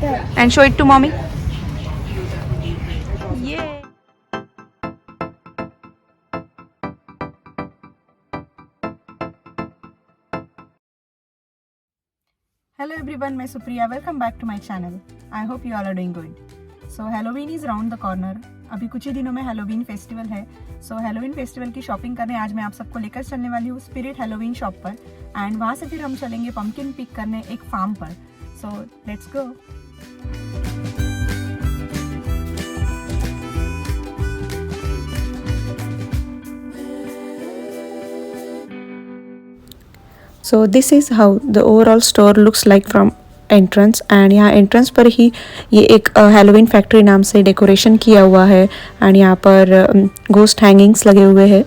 and show it to mommy. Yay! Hello everyone, मैं Supriya. Welcome back to my channel. I hope you all are doing good. So Halloween is round the corner. अभी कुछ ही दिनों में Halloween festival है. So Halloween festival की shopping करने आज मैं आप सबको लेकर चलने वाली हूँ स्पिरिट हैलोवीन शॉप पर. एंड वहाँ से फिर हम चलेंगे पम्पकिन पिक करने एक फार्म पर. So let's go. So this is how the overall store looks like from entrance. And यहाँ एंट्रेंस पर ही ये एक हैलोवीन फैक्ट्री नाम से डेकोरेशन किया हुआ है. एंड यहाँ पर गोस्ट हैंगिंग्स लगे हुए हैं.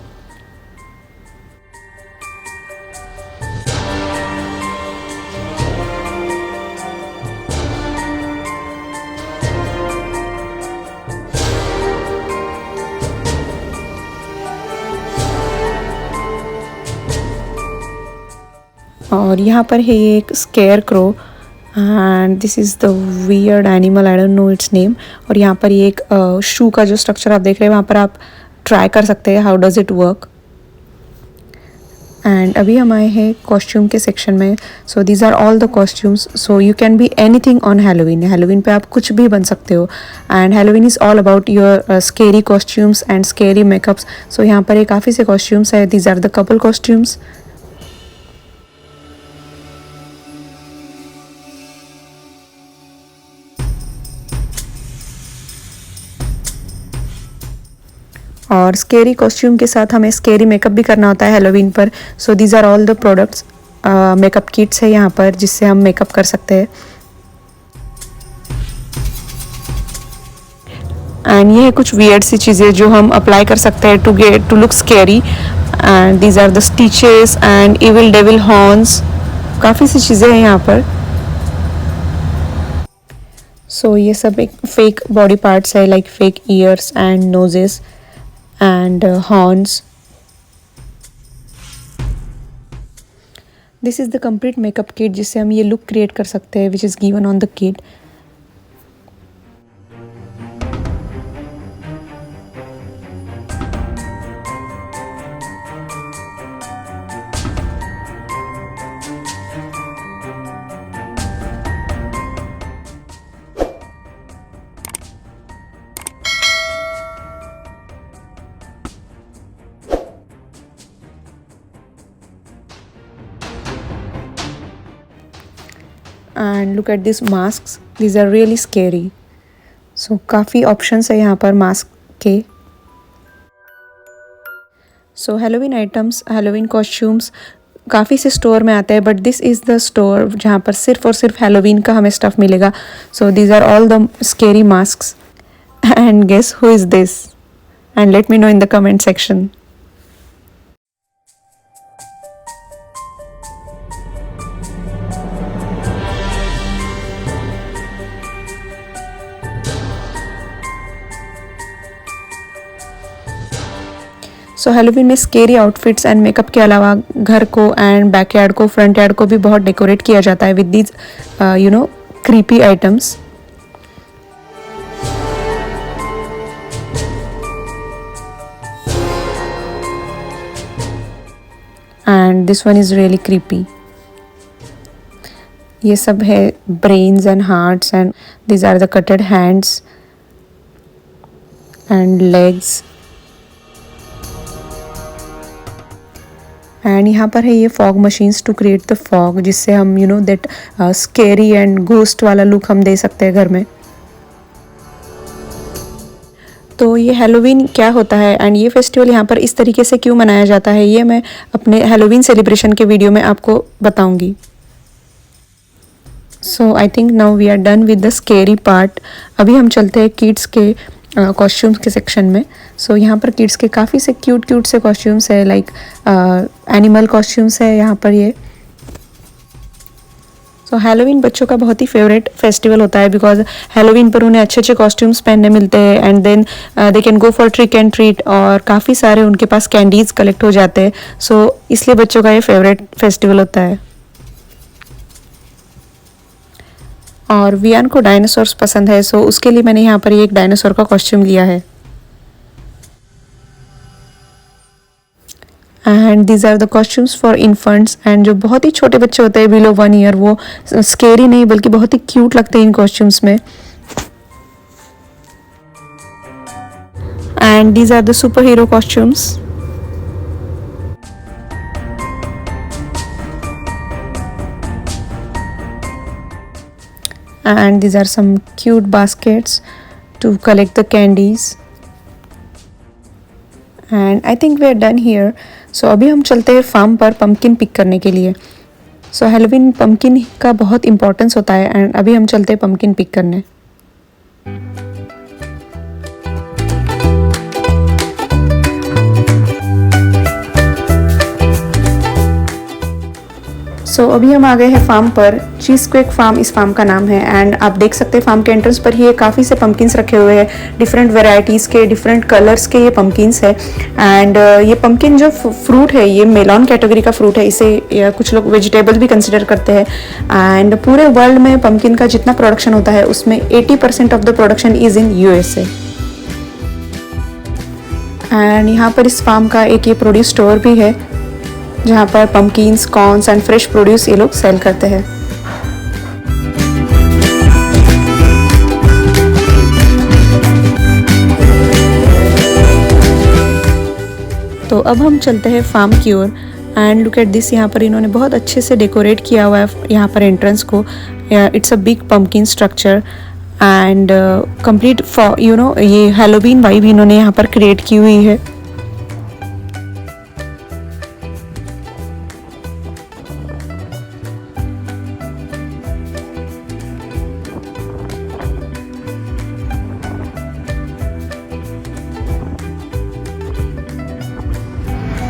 और यहाँ पर है ये एक square crow. And this is the weird animal, I don't know it's name. और यहाँ पर ये एक शू का जो स्ट्रक्चर आप देख रहे हैं वहाँ पर आप ट्राई कर सकते हैं how does it work. And अभी हम आए हैं कॉस्ट्यूम के सेक्शन में. So these are all the costumes. So you can be anything on Halloween. Halloween पे आप कुछ भी बन सकते हो. And Halloween is all about your scary costumes and scary makeups. So यहाँ पर ये काफ़ी से कॉस्ट्यूम्स है. These are the couple costumes. और स्केरी कॉस्ट्यूम के साथ हमें स्केरी मेकअप भी करना होता है हैलोवीन पर. So these are all the products. Makeup kits है यहाँ पर जिससे हम मेकअप कर सकते हैं. एंड ये है कुछ वियर्ड सी चीज़ें जो हम अप्लाई कर सकते हैं to look scary. And these are the stitches and evil devil horns. काफ़ी सी चीज़ें हैं यहाँ पर. सो ये सब एक फेक बॉडी पार्ट्स है like fake years and noses and horns. This is the complete makeup kit जिससे हम ये look create कर सकते हैं which is given on the kit. And look at these masks. These are really scary. So काफ़ी options है यहाँ पर mask के. So Halloween items, Halloween costumes काफ़ी से स्टोर में आते हैं. But this is the store जहाँ पर सिर्फ और सिर्फ हैलोवीन का हमें स्टफ़ मिलेगा. So these are all the scary masks. And guess who is this? And let me know in the comment section. So Halloween में स्केरी आउटफिट्स एंड मेकअप के अलावा घर को एंड बैकयार्ड को, फ्रंट यार्ड को भी बहुत डेकोरेट किया जाता है with these creepy items. And this one is really creepy. ये सब है brains and hearts and these are the cutted hands and legs. And यहाँ पर है ये fog machines to create the fog जिससे हम दैट स्केरी एंड घोस्ट वाला लुक हम दे सकते हैं घर में. तो ये हैलोवीन क्या होता है एंड ये फेस्टिवल यहाँ पर इस तरीके से क्यों मनाया जाता है ये मैं अपने हैलोवीन सेलिब्रेशन के वीडियो में आपको बताऊंगी. So I think now we are done with the scary part. अभी हम चलते हैं किड्स के कॉस्ट्यूम्स के सेक्शन में. सो यहाँ पर किड्स के काफ़ी से क्यूट से कॉस्ट्यूम्स है लाइक एनिमल कॉस्ट्यूम्स है यहाँ पर ये. सो हैलोवीन बच्चों का बहुत ही फेवरेट फेस्टिवल होता है बिकॉज हैलोवीन पर उन्हें अच्छे अच्छे कॉस्ट्यूम्स पहनने मिलते हैं and then they can go for trick and treat और काफ़ी सारे उनके पास कैंडीज़ कलेक्ट हो जाते हैं. सो इसलिए बच्चों का ये फेवरेट फेस्टिवल होता है. और वियान को डायनासोर्स पसंद है, सो उसके लिए मैंने यहाँ पर एक डायनासोर का कॉस्ट्यूम लिया है। And these are the costumes for infants. And जो बहुत ही छोटे बच्चे होते हैं बिलो 1 ईयर, वो स्केरी नहीं बल्कि बहुत ही क्यूट लगते हैं इन कॉस्ट्यूम्स में। And these are the superhero costumes. And these are some cute baskets to collect the candies. And I think we are done here. So अभी हम चलते हैं फार्म पर पम्पकिन पिक करने के लिए। सो हेलोवीन पम्पकिन का बहुत इम्पोर्टेंस होता है एंड अभी हम चलते हैं पम्पकिन पिक करने। सो अभी हम आ गए हैं फार्म पर। चीज़ क्वेक फार्म इस फार्म का नाम है। एंड आप देख सकते हैं फार्म के एंट्रेंस पर ही काफ़ी से पम्पकिन्स रखे हुए हैं, डिफरेंट वेराइटीज़ के, डिफरेंट कलर्स के ये पम्पकिन्स है। एंड ये पम्पकिन जो फ्रूट है, ये मेलॉन कैटेगरी का फ्रूट है, इसे कुछ लोग वेजिटेबल भी कंसिडर करते हैं। एंड पूरे वर्ल्ड में पम्पकिन का जितना प्रोडक्शन होता है उसमें 80% of the production is in USA। And यहाँ पर इस फार्म का एक ये प्रोड्यूस स्टोर भी है जहाँ पर pumpkins, corns and fresh produce ये लोग सेल करते हैं। तो अब हम चलते हैं फार्म की ओर। एंड लुक एट दिस, यहाँ पर इन्होंने बहुत अच्छे से डेकोरेट किया हुआ है यहाँ पर एंट्रेंस को। It's a big pumpkin structure and complete for ये हैलोवीन वाइब इन्होंने यहाँ पर क्रिएट की हुई है।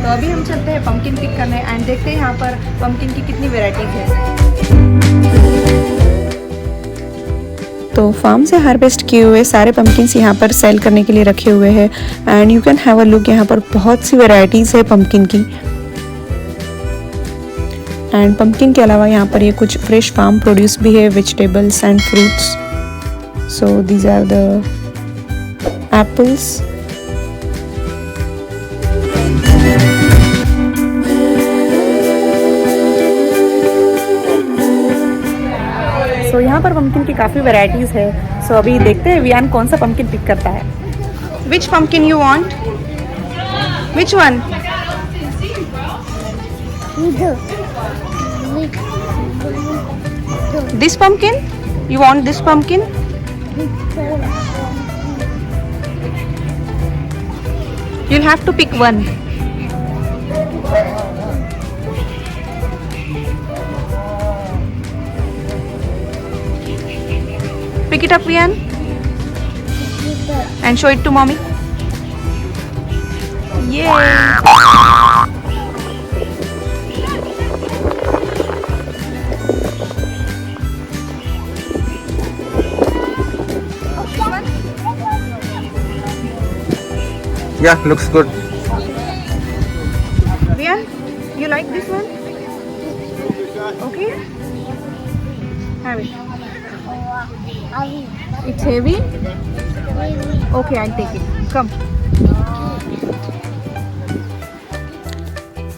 तो अभी हम चलते हैं पम्पकिन पिक करने एंड देखते हैं यहाँ पर पम्पकिन की कितनी वैरायटीज है। तो फार्म से हार्वेस्ट किए हुए सारे पम्पकिन्स यहाँ पर सेल करने के लिए रखे हुए हैं। And you can have a look, यहाँ पर बहुत सी वैरायटीज है पम्पकिन की। एंड पम्पकिन के अलावा यहाँ पर ये कुछ फ्रेश फार्म प्रोड्यूस भी है, vegetables and fruits. So these are the apples. So यहाँ पर पम्पकिन की काफ़ी वैरायटीज़ है। सो अभी देखते हैं वियान कौन सा पम्पकिन पिक करता है। Which pumpkin you want? Which one? This pumpkin? You want this pumpkin? You'll have to pick one. Pick it up, Vian, and show it to mommy. Yay! Yeah, looks good. Vian, you like this one? Okay. Have it. It's heavy? Okay, I'll take it. Come.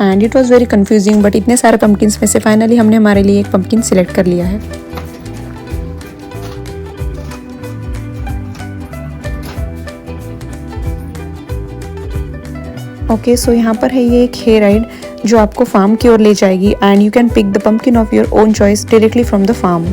And it was very confusing, but इतने सारे pumpkins में से finally हमने हमारे लिए एक pumpkin select कर लिया है। ओके, सो यहाँ पर है ये एक हेयर राइड जो आपको फार्म की ओर ले जाएगी and you can pick the pumpkin of your own choice directly from the farm.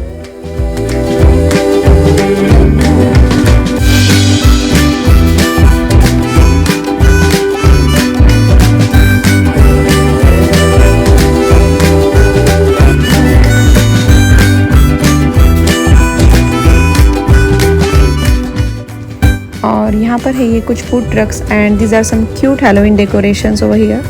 और यहाँ पर है ये कुछ food trucks and these are some cute Halloween decorations over here.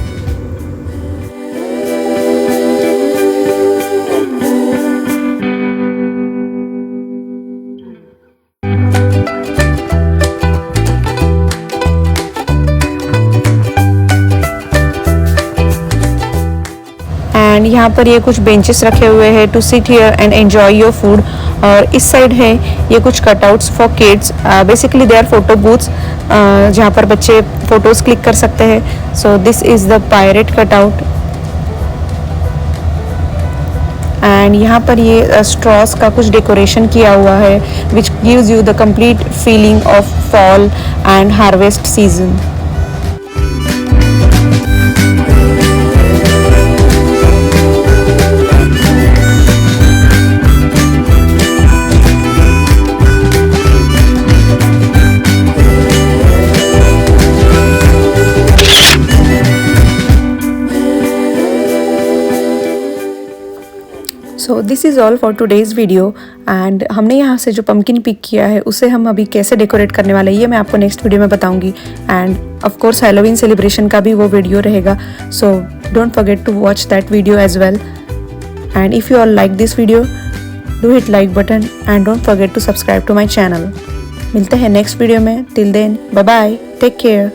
And यहाँ पर ये कुछ बेंचेस रखे हुए हैं to sit here and enjoy your food. और इस साइड है ये कुछ cutouts for kids, basically they are photo booths जहाँ पर बच्चे फोटोज क्लिक कर सकते हैं। So this is the pirate cutout. And यहाँ पर ये स्ट्रॉस का कुछ डेकोरेशन किया हुआ है which gives you the complete feeling of fall and harvest season. So this is all for today's video. And हमने यहाँ से जो पम्पकिन पिक किया है उसे हम अभी कैसे डेकोरेट करने वाले हैं ये मैं आपको नेक्स्ट वीडियो में बताऊंगी। And of course Halloween celebration का भी वो वीडियो रहेगा, so don't forget to watch that video as well. And if you all like this video do hit like button and don't forget to subscribe to my channel. मिलते हैं next video में। Till then bye bye, take care.